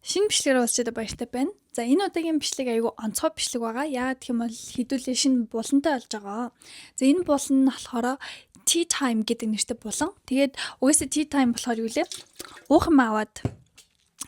Шинэ бичлэгээр уулзчаад баяртай байна. За энэ удаагийн бичлэг аягүй онцгой бичлэг байгаа. Яагаад гэх юм бол хэдүүлээ шинэ булантай болж байгаа. За энэ булан нь болохоор Tea Time гэдэг нэртэй булан. Тэгээд угаасаа Tea Time болохоор юу лээ? Уух юм аваад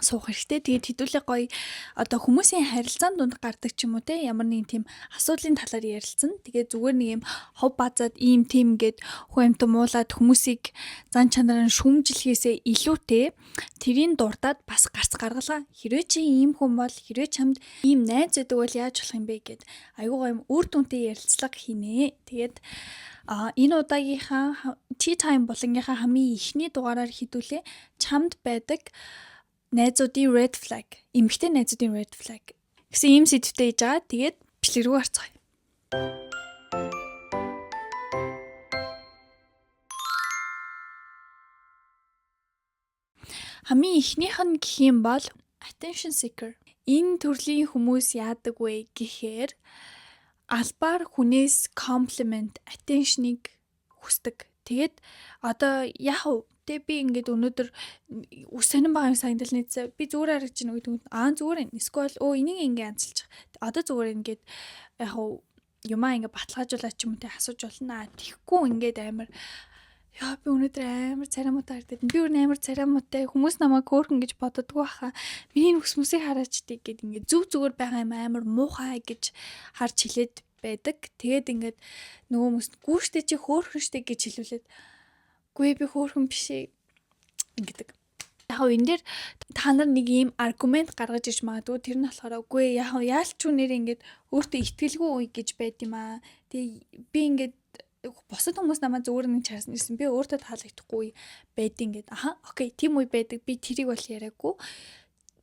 суух хэрэгтэй. Тэгээд хэдүүлээ гоё одоо хүмүүсийн харилцаанд дунд гардаг ч юм уу те ямар нэгэн тийм асуудлын талаар ярилцсан. Тэгээд зүгээр нэг юм хов базаад ийм тийм гээд хүн амт муулаад хүмүүсийг зан чанараа шүмжлэхээсээ илүүтэй тэрийн дурдаад бас гарц гаргалаа. Хэрвээ чи ийм хүн бол хэрвээ чамд ийм найз байдаг бол яаж болох юм бэ гэд аюу гоо юм үр дүнтэй ярилцлага хийнэ. Тэгээд энэ удаагийнхаа Tea Time булангийнхаа хамгийн ихний дугаараар хэдүүлээ чамд байдаг найзуудын red flag, эмэгтэй найзуудын red flag гэсэн ийм сэдвтэй хийж байгаа. Тэгээд бичлэг рүү орцгоё. Хамгийн ихнийх нь гэх юм бол attention seeker. Энэ төрлийн хүмүүс яадаг вэ гэхээр албаар хүнээс комплимент, attention-ыг хүсдэг. Тэгээд одоо яах вэ? Би ингээд өнөөдөр сонирн байгаа юм санагдал нийцээ. Би зүгээр харагдаж байна гэдэг нь зүгээр энэ. Эсвэл энийг ингээд анзалчих. Одоо зүгээр ингээд яг юмаа ингээд баталгаажуулаад ч юм уу те асууж болно. Тэгэхгүй ингээд амар би өнөөдөр амар царамуутай харагдаад. Би өөр амар царамуутай хүмүүс намайг хөөрхөн гэж боддгоо хаа. Миний нүсмүсийг хараач тийг гэд ингээд зүг зүгээр байгаа юм амар муухай гэж харж хилээд байдаг. Тэгээд ингээд нөгөө хүмүүс гүүштэй чи хөөрхөн штэ гэж хэлүүлээд гүй би хөөрхөн биш ингэдэг. Яг энэ дээр та нар нэг ийм аргумент гаргаж иж магадгүй тэр нь болохоор үгүй яалч юу нэр ингээд өөртөө итгэлгүй үе гэж байд юм аа. Тэгээ би ингээд босод хүмүүс намайг зүгээр нэг чарсан ирсэн. Би өөртөө таалагдахгүй байд ингээд окей тийм үе байдаг. Би тэрийг бол яриаггүй.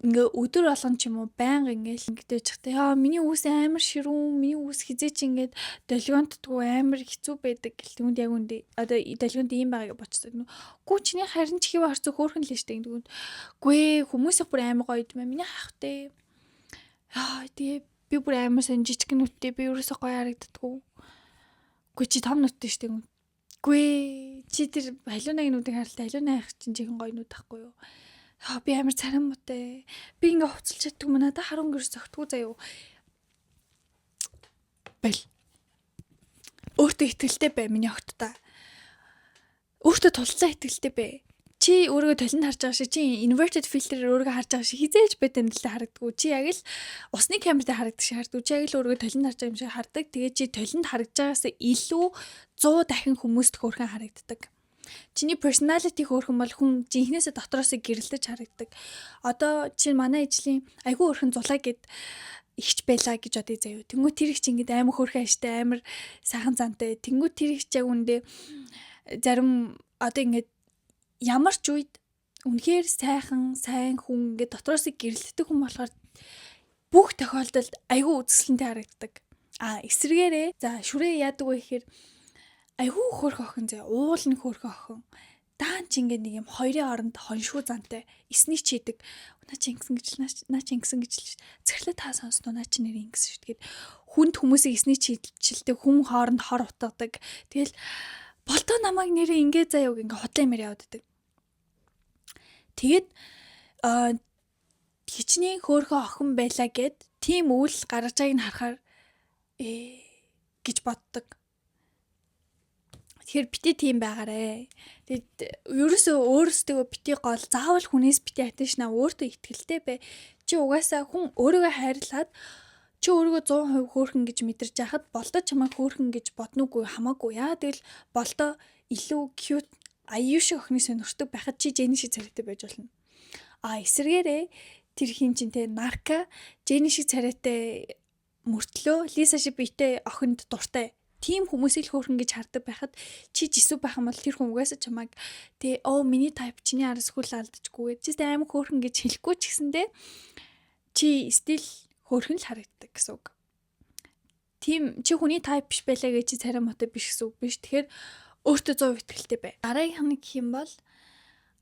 Ингээ өдөр болгон ч юм уу байнга ингээл ингэдэж чахтаа миний үс амар ширүүн миний үс хизээч ингээд долгионтдгүй амар хэцүү байдаг гэл түнд яг үндэ одоо долгионт ийм байгааг бодчихсон. Гүү чиний харин чихээ харц хөөрхөн л штэ тэгвэл гүй хүмүүсийнх бүр амар гоё юм миний хаахтай тэгээ би бүр амар сан жижиг нүдтэй би ерөөсөө гоё харагддаггүй. Гүй чи том нүдтэй штэ гүй чи тэр халуунаг нүдийг харалтай халуунах чинь чихэн гоё нүд тахгүй юу. Би амар царамуутай. Би ингээ хувцалж чаддаг юм надаа харун гэрс зогтгүй заяа. Бэл. Өөртөө итгэлтэй бай миний огттой. Өөртөө тулцаа итгэлтэй бай. Чи өөрийгөө толинд харж байгаа шиг чи inverted filter-ээр өөрийгөө харж байгаа шиг хизээж бэдэн дэлтэй харагддаг. Чи яг л усны камертай харагддаг шиг харагддаг. Чи яг л өөрийгөө толинд харж байгаа юм шиг хардаг. Тэгээ чи толинд харагдж байгаас илүү 100 дахин хүмүүст хөөрхөн харагддаг. Чиний personality хөөрхөн бол хүн жинхнээсээ дотроосоо гэрэлтэж харагддаг. Одоо чи манай ижлийн айгүй хөөрхөн зулаа гэд ихч байлаа гэж бодъё заяа. Тэнгүү тэр их чи ингээд амар хөөрхөн аштай амар сайхан зантай. Тэнгүү тэр их ч яг үндэ зарим одоо ингээд ямар ч үед үнэхээр сайн хүн ингээд дотроосоо гэрэлтдэг хүн болохоор бүх тохиолдолд айгүй үзэсгэлэнтэй харагддаг. Эсвэргээрээ за шүрээ яадаг вэ гэхээр айгүй хөөрхөн охин заяа уулын хөөрхөн охин даан чи ингээд нэг юм хоёрын хооронд хоншгүй зантай эсний чийдэг наа чи ингэсэн гэж захирлаа та сонсноо наа чи нэр ингэсэн шүү тэгээд хүнд хүмүүсийг эсний чийдэлтэй хүн хооронд хор утгадаг тэгэл болтоо намайг нэрээ ингээ заяа ингээ худлаа мэр яваад байдаг тэгээд хичнээн хөөрхөн охин байлаа гэд тийм үйл гаргаж байгааг нь харахаар гэж боддог. Тэгэхээр бити тийм байгаарэ. Тэгэд ерөөсөө өөрөөсөө бити гол заавал хүнээс бити attention өөртөө итгэлтэй бай. Чи угаасаа хүн өөрийгөө хайрлаад чи өөрийгөө 100% хөөрхөн гэж мэдэрч яхад болдоо чамайг хөөрхөн гэж бодноогүй хамаагүй. Яа тэгэл болдоо илүү cute аюу шиг охины сонирхдаг байхад чи Jenny шиг царайтай байж болно. Эсвэргээрээ тэр хин чин те нарка Jenny шиг царайтай мөртлөө Lisa шиг биетэй охинд дуртай. Тим хүмүүсийг хөөрхөн гэж хардаг байхад чи жисүү байх юм бол тэр хүн угаасаа чамайг миний type чиний араас хүл алдчихгүй гэж чи амар хөөрхөн гэж хэлэхгүй ч гэсэндээ чи стил хөөрхөн л харагддаг гэсэн үг. Тим чи хүний type биш байлаа гэж чи царай мотой биш гэсэн үг биш. Тэгэхээр өөртөө 100% итгэлтэй бай. Дараагийн нэг юм бол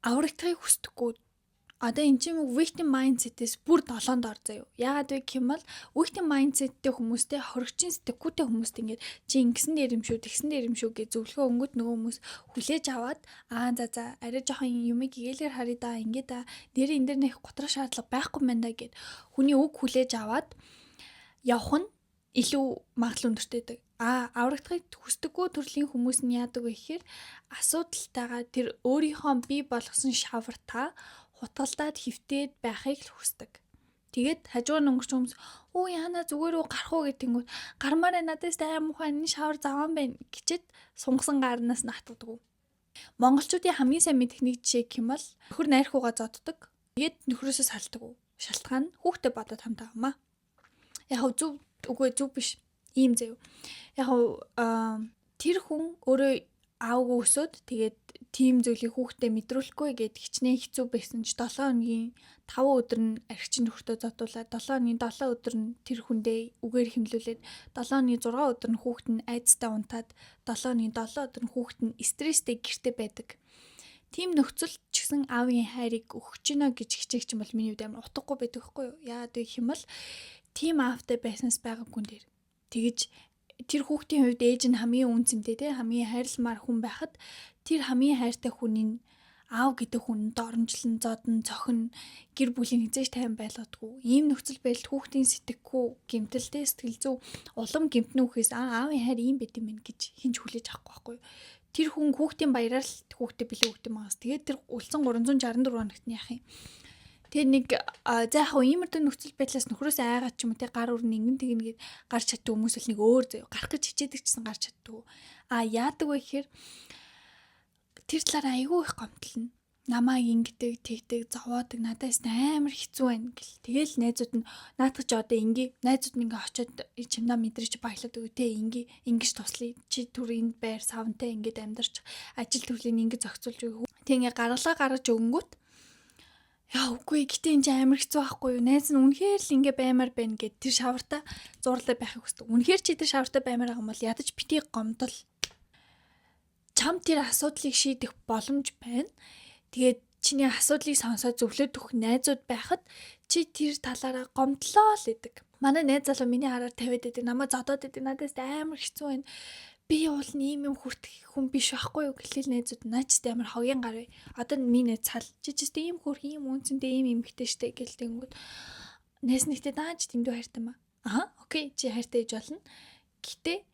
аврагдахыг хүсдэггүй Одоо энэ чинь victim mindset-ээс бүр 7-д ор заяа. Яагаад вэ гэх юм бол victim mindset-тэй хүмүүстэй хоригчийн сэтгэхүйтэй хүмүүст ингээд чи ингэсэн дээр юм шүү, тэгсэн дээр юм шүү гэж зөвлөгөө өнгөт нөгөө хүмүүс хүлээж аваад за арай жоохон юмыг гээгээр харъя да, ингээд да. Нэрээ энэ дэр нэх готрох шаардлага байхгүй мэн да гэд хүний үг хүлээж аваад явах нь илүү магадлал өндөртэйдэг. Аврагдахыг хүсдэггүй төрлийн хүмүүс нь яадаг вэ гэхээр асуудалтайгаа тэр өөрийнхөө бий болгосон шавартаа хутгалдаад хөвтөөд байхыг л хүсдэг. Тэгээд хажуугаар өнгөрч хүмүүс яана зүгээр үү гарах уу гэтэнгүүт гармаараа надаас аим ухаан энэ шавар заван байна гэчихэд сунгасан гарнаас натгадаг. Монголчуудын хамгийн сайн мэдэх нэг жишээ гэх юм бол нөхөр найрхуугаа зоддог. Тэгээд нөхрөөсөө салдаг. Шалтгаан нь хүүхдэд бодоод хамтаа хамаа. Яг зөв үгүй зөв биш. Ийм заяа. Яг тэр хүн өөрөө аавгүй өсөөд тэгээд тийм зүйлийг хүүхдээ мэдрүүлэхгүй гэд хичнээн хэцүү байсан ч 7 хоногийн 5 өдөр нь архичин нөхөртөө зодуулаад 7 хоногийн 7 өдөр нь тэр хүндээ үгээр хэмлүүлээд 7 хоногийн 6 өдөр нь хүүхэд нь айдастай унтаад 7 хоногийн 7 өдөр нь хүүхэд нь стресстэй гэртээ байдаг. Тийм нөхцөл ч гэсэн аавын хайрыг өгч гинэ гэж хичээх юм бол миний хувьд амар утгагүй байдаг хгүй юу? Яагаад гэх юм бол тийм аавтай байснаас байгаагүй нэр. Тэгэж тэр хүүхдийн хувьд ээж нь хамгийн үнцэнтэй те хамгийн хайрламар хүн байхад тэр хамгийн хайртай хүний аав гэдэг хүн доромжлон зодон цохин гэр бүлийн хязгаарч тайван байлгадаггүй. Ийм нөхцөл байдал хүүхдийн сэтгэхүй гэмтэлтэй сэтгэл зүй улам гэмтэн үхээс аавын хайр ийм байт юм байна гэж хинж хүлээж авахгүй байхгүй. Тэр хүн хүүхдийн баяраар л хүүхдэд бэлэг өгдөг магас. Тэгээд тэр үлдсэн 364 хоногт нь яах юм. Тэгээ нэг заах иймэрдэн нөхцөл байдлаас нөхрөөс айгаад ч юм уу те гар өрн ингэн тэгнэ гээд гарч чаддаг хүмүүс л нэг өөр заяа гарах гэж хичээдэг чсэн гарч чаддаг. Яадаг вэ гэхээр тэр талаар айгүй их гомдлно. Намайг ингэдэг, тэгдэг, зовоодаг, надаас амар хэцүү байна гэл. Тэгэл найзууд нь наадах ч одоо ингээ найзууд нь ингээ очиод чимнаа мэдрэж баялаад өгөө те ингэж туслая. Чи түр энд байр савнтай ингээд амьдарч ажил төрлийг ингэ зохицуулж өгөө. Тэг ингээ гаргалаа гаргаж өгөнгүүт үгүй гэтээ энэ амар хэцүү байхгүй юу? Найз нь үнэхээр л ингэ баймаар байна гэд тэр шавартаа зурлаа байхыг хүсдэг. Үнэхээр чи тэр шавартаа баймаар байгаа юм бол ядаж битгий гомдол. Чам тэр асуудлыг шийдэх боломж байна. Тэгээд чиний асуудлыг сонсоод зөвлөд өгөх найзууд байхад чи тэр талаараа гомдлоо л гэдэг. Манай найз залуу миний хараар тавиад байдаг. Намайг зодоод байдаг. Надаас амар хэцүү байна. Би уул нь ийм юм хүртэх хүн биш байхгүй юу гэхэл найзууд наачд амар хогийн гар бай. Одоо миний цал чичтэй ийм хөрх ийм үнцэнтэй ийм эмхтэй штэ гэлтэнгүүд найз нэгтэй дааж тэмдүү хайртай маа. Окей чи хайртай ээж болно. Гэтэ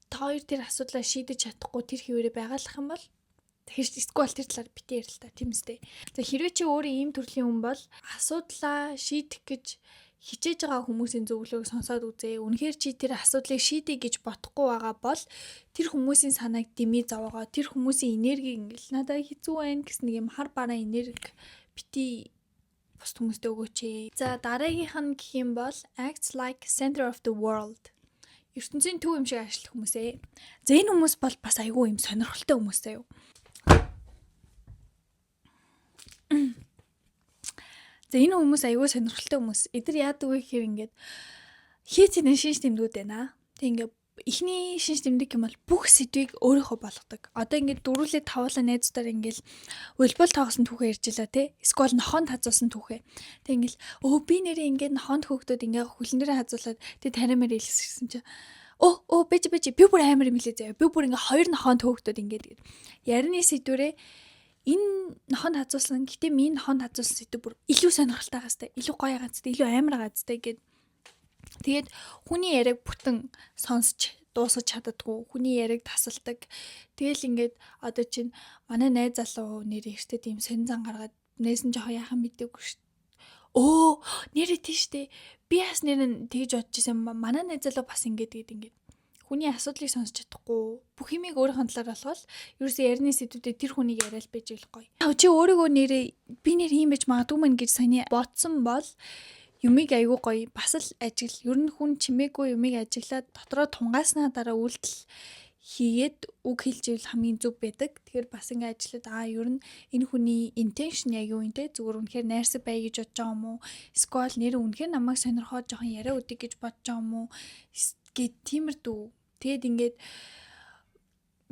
та хоёр тэр асуудлаа шийдэж чадахгүй тэр хിവэрэ байгалах юм бол тэгэхээр сквал тэр талаар битээ ярил та тийм үстэй. За хэрвээ чи өөрөө ийм төрлийн хүн бол асуудлаа шийдэх гэж хичээж байгаа хүмүүсийн зөвлөгөөг сонсоод үзээ. Үнэхээр чи тэр асуудлыг шийдэе гэж бодохгүй байгаа бол тэр хүмүүсийн санааг дэмий зовоогоо тэр хүмүүсийн энерги ингээл надад хэцүү байна гэсэн нэг юм хар бараа энерги бити бус хүмүүстээ өгөөч. За дараагийнх нь гэх юм бол acts like center of the world. ертөнцийн төв юм шиг ажиллах хүмүүс ээ. За энэ хүмүүс бол бас айгүй юм сонирхолтой хүмүүс заяа. За энэ хүмүүс айгүй сонирхолтой хүмүүс. Эдгээр яадаг вэ гэхээр ингээд хийцэн шинж тэмдгүүд байна. Тэг ингээд эхний шинж тэмдэг юм бол бүх сэдвийг өөрийнхөө болгодог. Одоо ингээд дөрүүлээ тавуулаа найзуудаар ингээд волейбол тоглосон түүхээ ярьж илаа те. Эсвэл нохоонд хазуулсан түүхээ. Тэг ингээд би нэрээ ингээд нохоонд хөөгдөд ингээд хүлэн дээрээ хазуулаад тэг таримаар илгэсэн чинь бэж би бүр амар юм хэлээ заяа. Би бүр ингээд хоёр нохоонд хөөгдөд ингээд ярины сэдвэрээ энэ нохоонд хазуулсан гэтээ минь нохоонд хазуулсан сэдв бүр илүү сонирхолтой гастай, илүү гоё гастай, илүү амар гастай гэд. Тэгээд хүний яриаг бүтэн сонсч дуусгаж чаддаггүй. Хүний яриаг тасалдаг. Тэгэл ингээд одоо чинь манай найз залуу нэр ихтэй тийм сонин зан гаргаад нээсэн жоохон яхан мэдээгүй шүү. Нэрээ тийштэй. Би бас нэр нь тэгж бодож байсан. Манай найз залуу бас ингээд хүний асуудлыг сонсч чадахгүй. Бүх юмыг өөрийнхөө талаар болгоод ерөөсөө ярины сэдвүүдээ тэр хүнийг яриад байж ийл гоё. Чи өөрийгөө нэрээ би нэр ийм байж магадгүй мэн гэж саний бодсон бол юмыг айгүй гоё бас л ажил. Ер нь хүн чимээгүй юмыг ажиглаад дотроо тунгааснаа дараа үйлдэл хийгээд үг хэлж ивэл хамгийн зөв байдаг. Тэгэхээр бас ингэ ажиллаад ер нь энэ хүний intention яг юу юм те зүгээр үнэхээр найрсаг бай гэж бодож байгаа юм уу? Эсвэл нэр үнэхээр намайг сонирхоод жоохон яриа үдэг гэж бодож байгаа юм уу? Гэт тиймэрдүү. Тэгэд ингээд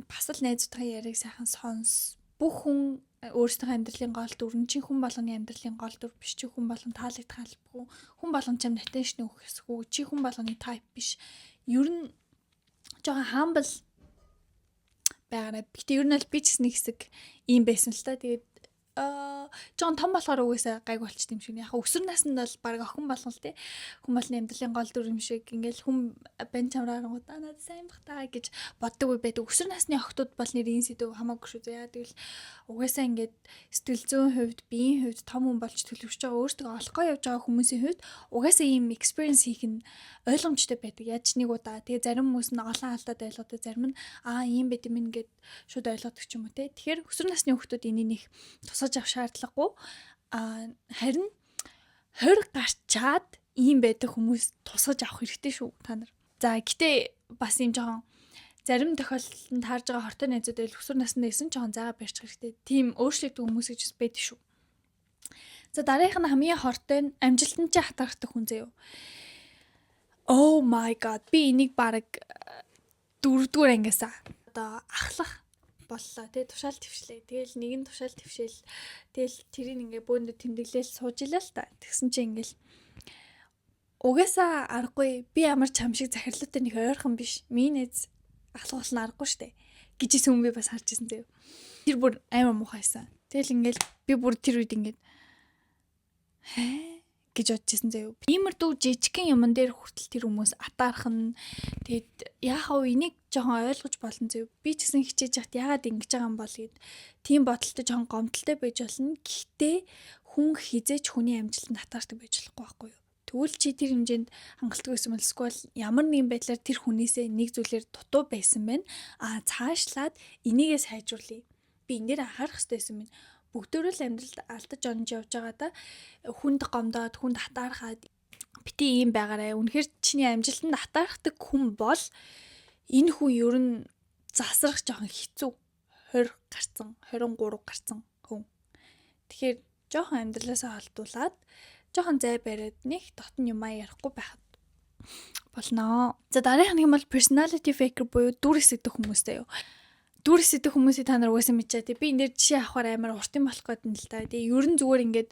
бас л найзуудтай яриаг сайхан сонс. бүх хүн өөрсдийнхөө амьдралын гол дүр нь чи хүн болгоны амьдралын гол дүр биш, чи хүн болгон таалагдах албагүй, хүн болгон чамд attention өгөх ёсгүй, чи хүн болгоны type биш. Ер нь жоохон humble байгаарай. Гэтэ ер нь л би ч гэсэн нэг хэсэг ийм байсан л та. Тэгээд жоон том болохоор угаасаа гайг болчих юм шиг. Яг өсвөр наснд бол баг охин болгон л тий. Хүн болгоны амьдралын гол дүр юм шиг ингээл хүн бан чамраар гутаа надад сайн бах таа гэж боддог үе байдаг. Өсвөр насны охтууд бол нэрийн сэдв хамаагүй шүү заяа. Тэгэл угаасаа ингээд сэтгэл зүйн хувьд, биеийн хувьд том хүн болж төлөвшөж байгаа өөртөө олохгүй явж байгаа хүмүүсийн хувьд угаасаа ийм experience хийх нь ойлгомжтой байдаг. Яаж нэг удаа тэгээ зарим хүмүүс нь олон алдаад ойлгодог, зарим нь ийм байт юм ингээд шууд ойлгодог ч юм уу тий. Тэгэхээр өсвөр насны хүмүүс энийг нэг тусаж авах шаардлагагүй. Харин 20 гарчаад ийм байдаг хүмүүс тусаж авах хэрэгтэй шүү та нар. За гэтээ бас юм жоохон зарим тохиолдолд харж байгаа хортой найзууд байл өсвөр наснд байсан жоохон заагаа барьчих хэрэгтэй. Тийм өөрчлөгдөв хүмүүс гэж байдаг шүү. За дараагийнх нь хамгийн хортой нь амжилтанд чи хатаардаг хүн заяа. Oh my god, би энийг баг 4-р ангиас одоо ахлах боллоо тий, тушаал твшлээ. Тэгэл нэг нь тушаал твшээл. Тэгэл тэрийг ингээ бөөндө тэмдэглээл сууж илаа л та. Тэгсэн чинь ингээл угаасаа аргагүй, би ямар ч хамшиг захирлуутай нэг ойрхон биш. Минийз ахлах болно аргагүй штэ. Гэжсэн хүн би бас харж ирсэн заяа. Тэр бүр амар муухайсан. Тэгэл ингээл би бүр тэр үед ингээд гэж бодчихсон заяа. Иймэрдүү жижигхэн юмн дээр хүртэл тэр хүмүүс атаарах нь тэгэд яахав энийг жоохон ойлгож болно заяа. Би ч гэсэн хичээж яхад яагаад ингэж байгаа юм бол гэд тийм бодолтой жоохон гомдолтой байж болно. Гэхдээ хүн хизээч хүний амжилтанд атаардаг байж болохгүй байхгүй юу? Тэгвэл чи тэр хэмжээнд хангалттай байсан бол эсвэл ямар нэгэн байдлаар тэр хүнээсээ нэг зүйлээр дутуу байсан байна. Цаашлаад энийгээ сайжруулъя. Би энэ дээр анхаарах хэрэгтэй байсан байна. Бүгдөө л амьдралд алдаж онж явж байгаа да хүнд гомдоод хүнд хатаархаад бити ийм байгаарэ. Үнэхээр чиний амжилтанд хатаархдаг хүн бол энэ хүн ер нь засрах жоохон хэцүү. 20 гарцсан, 23 гарцсан хүн. Тэгэхээр жоохон амьдралаасаа холдуулаад жоохон зай бариад нэг дотн юмаа ярихгүй байхад болно. За дараагийнх нь бол personality faker буюу дүр эсэгдэх хүмүүстэй юу. Дүр эсэгдэх хүмүүсийг та нар угаасаа мэдчихэ тий. Би энэ дээр жишээ авахаар амар уртын болох гэдэг нь л та. Тэгээ ер нь зүгээр ингээд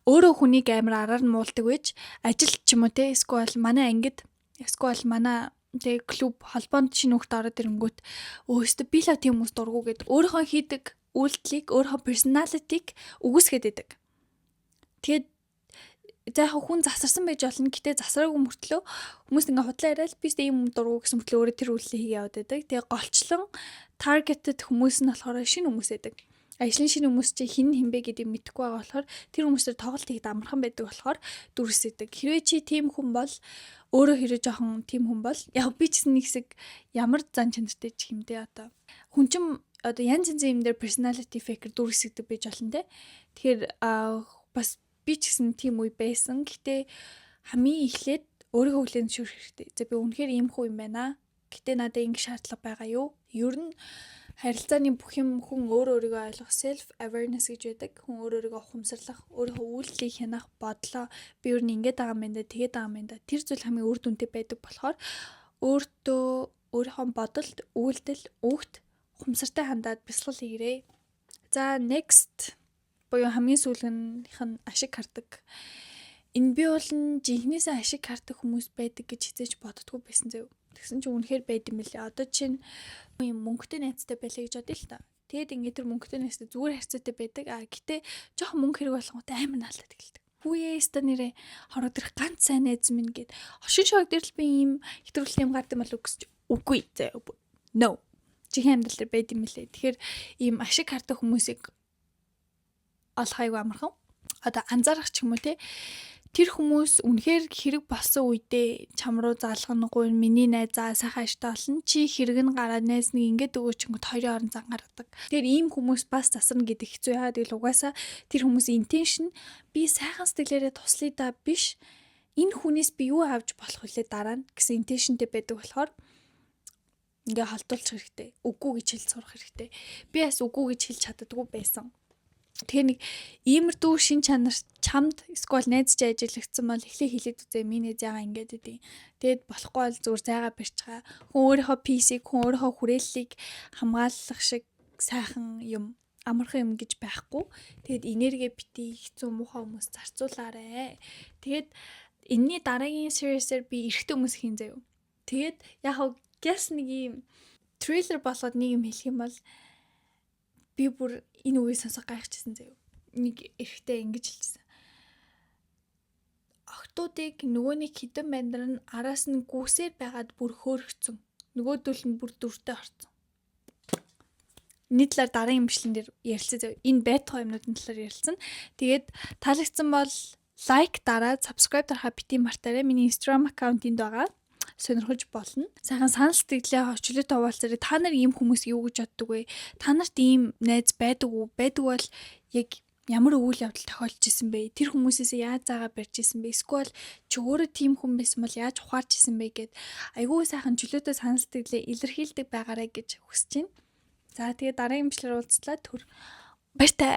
өөрөө хүнийг амар араар нь муулдаг байж ажил ч юм уу тий. Эсвэл манай ангид эсвэл манай тэгээ клуб холбоонд шинэ хөлт ороод ирэнгүүт өөстө би л тийм хүмүүс дургу гэд өөрийнхөө хийдэг үйлдэлийг өөрийнхөө personality-г үгүйсгээд идэг. Тэгээд за яг хүн засарсан байж болно. Гэтэ засраагүй мөртлөө хүмүүс ингээ худлаа яриад би ч ийм дургу гэсэн мөртлөө өөрөө тэр үйлдэлийг хийгээд яваад байдаг. Тэгээ голчлон targeted хүмүүс нь болохоор шинэ хүмүүс байдаг. Ажлын шинэ хүмүүс чи хинбэ гэдгийг мэдэхгүй байгаа болохоор тэр хүмүүсээр тоглолт хийхэд амархан байдаг болохоор дүрсэдэг. Хэрвээ чи тийм хүн бол өөрөө хэрэг жоохон тийм хүн бол яг би ч гэсэн нэг хэсэг ямар зан чанартай ч хэмдэ одоо хүн чим одоо янз янзын юм дээр personality faker дүрсэдэг байж болно те. Тэгэхээр бас би ч гэсэн тийм үе байсан. Гэтэ хамгийн эхлээд өөрийгөө хүлээн зөвшөөрөх хэрэгтэй. За би үнэхээр ийм хүн юм байна. Гэтэ надад ингэ шаардлага байгаа юу? Ер нь харилцааны бүх юм хүн өөрийгөө ойлгох self awareness гэж байдаг. Хүн өөрийгөө ухамсарлах, өөрийнхөө үйлдэлийг хянах, бодлоо би ер нь ингэж байгаа юм байна да, тэгээд байгаа юм байна да. Тэр зүйл хамгийн үр дүнтэй байдаг болохоор өөрийнхөө бодолд, үйлдэл, үгт ухамсартай хандаад бясалгал хийгээрэй. За next буюу хамгийн сүүлийнх нь ашиг хардаг. Энэ би бол жинхнээсээ ашиг хардаг хүмүүс байдаг гэж хизээж боддгоо байсан заяа. Тэгсэн чинь үнэхээр байд юм лээ. Одоо чинь юм мөнгөтэй найзтай байлаа гэж бодъё л та. Тэгэд ингээд тэр мөнгөтэй найзтай зүгээр харьцаатай байдаг. Гэтэ жоохон мөнгө хэрэг болгонготой амар наалдаад эхэлдэг. Хүүе ста нэрээ хороод ирэх ганц сайн найз минь гээд хошин шог дээр л би ийм хэтрүүлэх юм гардаг мал үгсч үгүй заяа. No. Чихэн амьдрал дээр байд юм лээ. Тэгэхээр ийм ашиг хардаг хүмүүсийг олох айгүй амархан. Одоо анзаарах ч юм уу те. Тэр хүмүүс үнэхээр хэрэг болсон үедээ чам руу залгахгүй миний найзаа сайхан аштай олон чи хэрэг нь гараад найз нэг ингээд өгөөч ингээд хоёрын орон зангардаг. Тэгэхээр ийм хүмүүс бас засарна гэдэг хэцүү яагаад гэвэл угаасаа тэр хүмүүсийн intention би сайхан сэтгэлээрээ туслая да биш энэ хүнээс би юу авч болох вүлээ дараа нь гэсэн intentionтэй байдаг болохоор ингээ холдуулчих хэрэгтэй. Үгүй гэж хэлж сурах хэрэгтэй. Би бас үгүй гэж хэлж чаддаггүй байсан. Тэгээ нэг иймэрдүү шин чанар чамд эсвэл найз чи ажиллагдсан бол эхлээ хэлээд үзээ миний зайгаа ингээд үгүй. Тэгэд болохгүй бол зүгээр зайгаа барьчихаа. Хүн өөрийнхөө PC-г, хүн өөрийнхөө хүрээллийг хамгаалах шиг сайхан юм амархан юм гэж байхгүй. Тэгээд энерги битий хэцүү муухай хүмүүс зарцуулаарэ. Тэгээд энэний дараагийн series-ээр би эрэгтэй хүмүүс хийн заяа. Тэгээд яг guess нэг юм трейлер болоод нэг юм хэлэх юм бол би бүр энэ үгийг сонсох гайхчихсан заяа. Нэг эрэгтэй ингэж хэлчихсэн. Охтуудыг нөгөөний хідэн бандар нь араас нь гүсээр байгаад бүр хөөргцэн. Нөгөөдөл нь бүр дүртэй орцсон. Энэ талаар дараагийн бичлэгэн дээр ярилцсан заяа. Энэ байтугай юмнуудын талаар ярилцсан. Тэгээд таалагдсан бол лайк дараад subscribe дарахаа бити мартаарай. Миний Instagram аккаунтинд байгаа. Сонирхож болно. Сайхан санал сэтгэлээ хөвчлөлтөд хуваалцаарай. Та нар ийм хүмүүс юу гэж боддог вэ? Та нарт ийм найз байдаг уу? Байдаг бол яг ямар үйл явдал тохиолдож исэн бэ? Тэр хүмүүсээс яаж заагаа барьж исэн бэ? Эсвэл чи өөрөө тийм хүн байсан бол яаж ухаарч исэн бэ гэд айгүй сайхан чөлөөтэй санал сэтгэлээ илэрхийлдэг байгаарай гэж хүсэж байна. За тэгээ дараагийн бичлэгээр уулзлаа. Баяртай.